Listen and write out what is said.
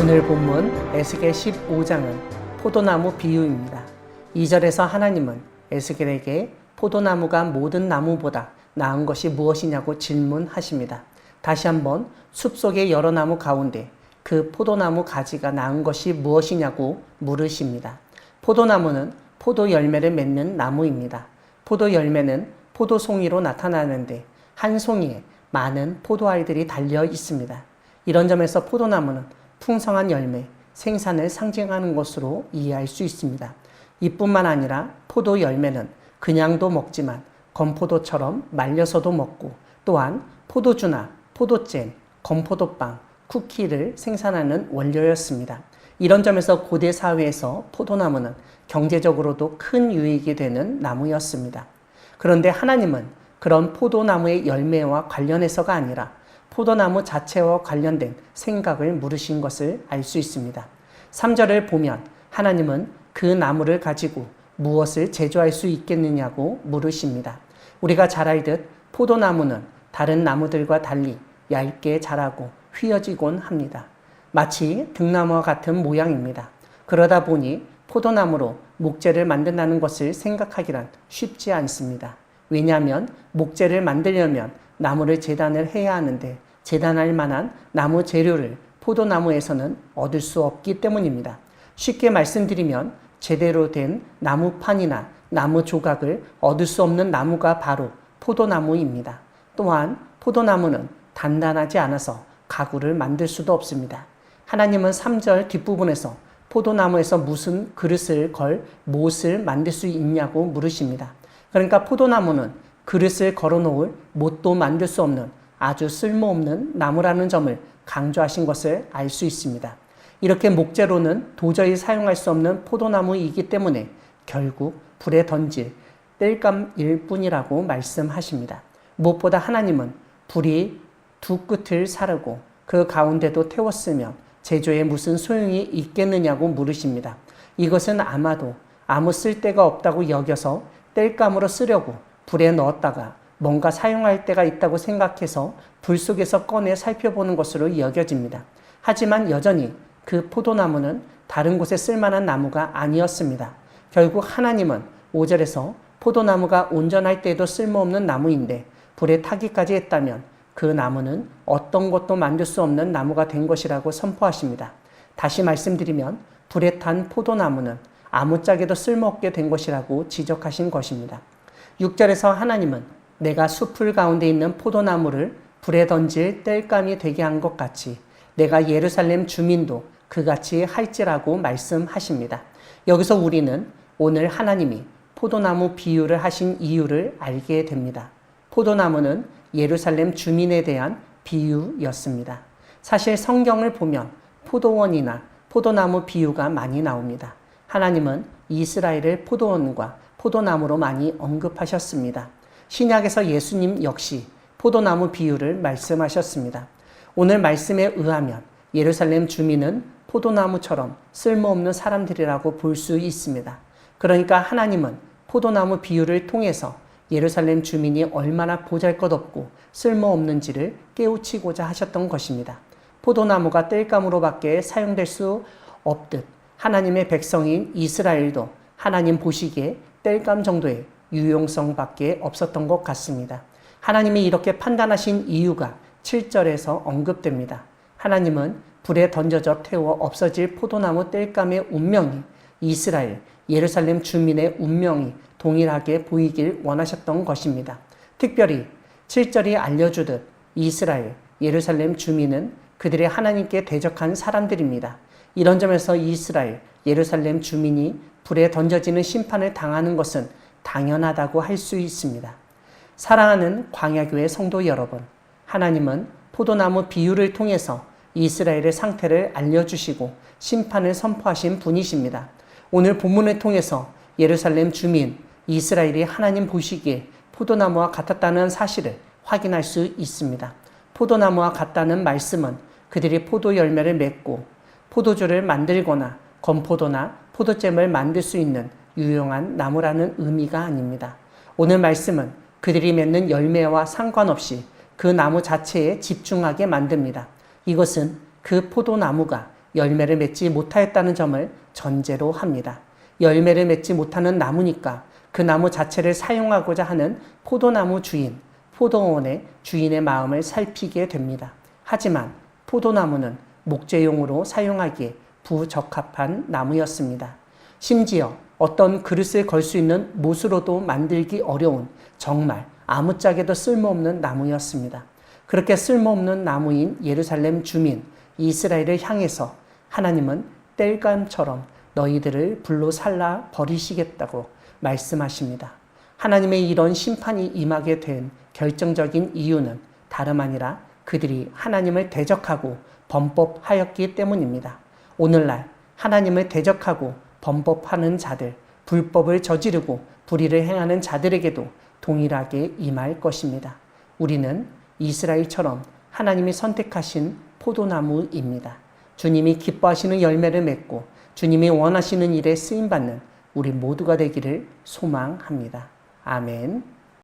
오늘 본문 에스겔 15장은 포도나무 비유입니다. 2절에서 하나님은 에스겔에게 포도나무가 모든 나무보다 나은 것이 무엇이냐고 질문하십니다. 다시 한번 숲속의 여러 나무 가운데 그 포도나무 가지가 나은 것이 무엇이냐고 물으십니다. 포도나무는 포도 열매를 맺는 나무입니다. 포도 열매는 포도송이로 나타나는데 한 송이에 많은 포도알들이 달려 있습니다. 이런 점에서 포도나무는 풍성한 열매, 생산을 상징하는 것으로 이해할 수 있습니다. 이뿐만 아니라 포도 열매는 그냥도 먹지만 건포도처럼 말려서도 먹고 또한 포도주나 포도잼, 건포도빵, 쿠키를 생산하는 원료였습니다. 이런 점에서 고대 사회에서 포도나무는 경제적으로도 큰 유익이 되는 나무였습니다. 그런데 하나님은 그런 포도나무의 열매와 관련해서가 아니라 포도나무 자체와 관련된 생각을 물으신 것을 알 수 있습니다. 3절을 보면 하나님은 그 나무를 가지고 무엇을 제조할 수 있겠느냐고 물으십니다. 우리가 잘 알듯 포도나무는 다른 나무들과 달리 얇게 자라고 휘어지곤 합니다. 마치 등나무와 같은 모양입니다. 그러다 보니 포도나무로 목재를 만든다는 것을 생각하기란 쉽지 않습니다. 왜냐하면 목재를 만들려면 나무를 재단을 해야 하는데 재단할 만한 나무 재료를 포도나무에서는 얻을 수 없기 때문입니다. 쉽게 말씀드리면 제대로 된 나무판이나 나무 조각을 얻을 수 없는 나무가 바로 포도나무입니다. 또한 포도나무는 단단하지 않아서 가구를 만들 수도 없습니다. 하나님은 3절 뒷부분에서 포도나무에서 무슨 그릇을 걸 못을 만들 수 있냐고 물으십니다. 그러니까 포도나무는 그릇을 걸어놓을 못도 만들 수 없는 아주 쓸모없는 나무라는 점을 강조하신 것을 알 수 있습니다. 이렇게 목재로는 도저히 사용할 수 없는 포도나무이기 때문에 결국 불에 던질 땔감일 뿐이라고 말씀하십니다. 무엇보다 하나님은 불이 두 끝을 사르고 그 가운데도 태웠으면 제조에 무슨 소용이 있겠느냐고 물으십니다. 이것은 아마도 아무 쓸데가 없다고 여겨서 땔감으로 쓰려고 불에 넣었다가 뭔가 사용할 때가 있다고 생각해서 불 속에서 꺼내 살펴보는 것으로 여겨집니다. 하지만 여전히 그 포도나무는 다른 곳에 쓸만한 나무가 아니었습니다. 결국 하나님은 5절에서 포도나무가 온전할 때에도 쓸모없는 나무인데 불에 타기까지 했다면 그 나무는 어떤 것도 만들 수 없는 나무가 된 것이라고 선포하십니다. 다시 말씀드리면 불에 탄 포도나무는 아무짝에도 쓸모없게 된 것이라고 지적하신 것입니다. 6절에서 하나님은 내가 숲풀 가운데 있는 포도나무를 불에 던질 땔감이 되게 한 것 같이 내가 예루살렘 주민도 그같이 할지라고 말씀하십니다. 여기서 우리는 오늘 하나님이 포도나무 비유를 하신 이유를 알게 됩니다. 포도나무는 예루살렘 주민에 대한 비유였습니다. 사실 성경을 보면 포도원이나 포도나무 비유가 많이 나옵니다. 하나님은 이스라엘을 포도원과 포도나무로 많이 언급하셨습니다. 신약에서 예수님 역시 포도나무 비유를 말씀하셨습니다. 오늘 말씀에 의하면 예루살렘 주민은 포도나무처럼 쓸모없는 사람들이라고 볼 수 있습니다. 그러니까 하나님은 포도나무 비유를 통해서 예루살렘 주민이 얼마나 보잘것없고 쓸모없는지를 깨우치고자 하셨던 것입니다. 포도나무가 땔감으로밖에 사용될 수 없듯 하나님의 백성인 이스라엘도 하나님 보시기에 땔감 정도의 유용성밖에 없었던 것 같습니다. 하나님이 이렇게 판단하신 이유가 7절에서 언급됩니다. 하나님은 불에 던져져 태워 없어질 포도나무 땔감의 운명이 이스라엘, 예루살렘 주민의 운명이 동일하게 보이길 원하셨던 것입니다. 특별히 7절이 알려주듯 이스라엘, 예루살렘 주민은 그들의 하나님께 대적한 사람들입니다. 이런 점에서 이스라엘, 예루살렘 주민이 불에 던져지는 심판을 당하는 것은 당연하다고 할 수 있습니다. 사랑하는 광야교회 성도 여러분, 하나님은 포도나무 비유를 통해서 이스라엘의 상태를 알려주시고 심판을 선포하신 분이십니다. 오늘 본문을 통해서 예루살렘 주민, 이스라엘이 하나님 보시기에 포도나무와 같았다는 사실을 확인할 수 있습니다. 포도나무와 같다는 말씀은 그들이 포도 열매를 맺고 포도주를 만들거나 건포도나 포도잼을 만들 수 있는 유용한 나무라는 의미가 아닙니다. 오늘 말씀은 그들이 맺는 열매와 상관없이 그 나무 자체에 집중하게 만듭니다. 이것은 그 포도나무가 열매를 맺지 못하였다는 점을 전제로 합니다. 열매를 맺지 못하는 나무니까 그 나무 자체를 사용하고자 하는 포도나무 주인, 포도원의 주인의 마음을 살피게 됩니다. 하지만 포도나무는 목재용으로 사용하기에 부적합한 나무였습니다. 심지어 어떤 그릇을 걸 수 있는 못으로도 만들기 어려운 정말 아무짝에도 쓸모없는 나무였습니다. 그렇게 쓸모없는 나무인 예루살렘 주민 이스라엘을 향해서 하나님은 땔감처럼 너희들을 불로 살라 버리시겠다고 말씀하십니다. 하나님의 이런 심판이 임하게 된 결정적인 이유는 다름 아니라 그들이 하나님을 대적하고 범법하였기 때문입니다. 오늘날 하나님을 대적하고 범법하는 자들, 불법을 저지르고 불의를 행하는 자들에게도 동일하게 임할 것입니다. 우리는 이스라엘처럼 하나님이 선택하신 포도나무입니다. 주님이 기뻐하시는 열매를 맺고 주님이 원하시는 일에 쓰임받는 우리 모두가 되기를 소망합니다. 아멘.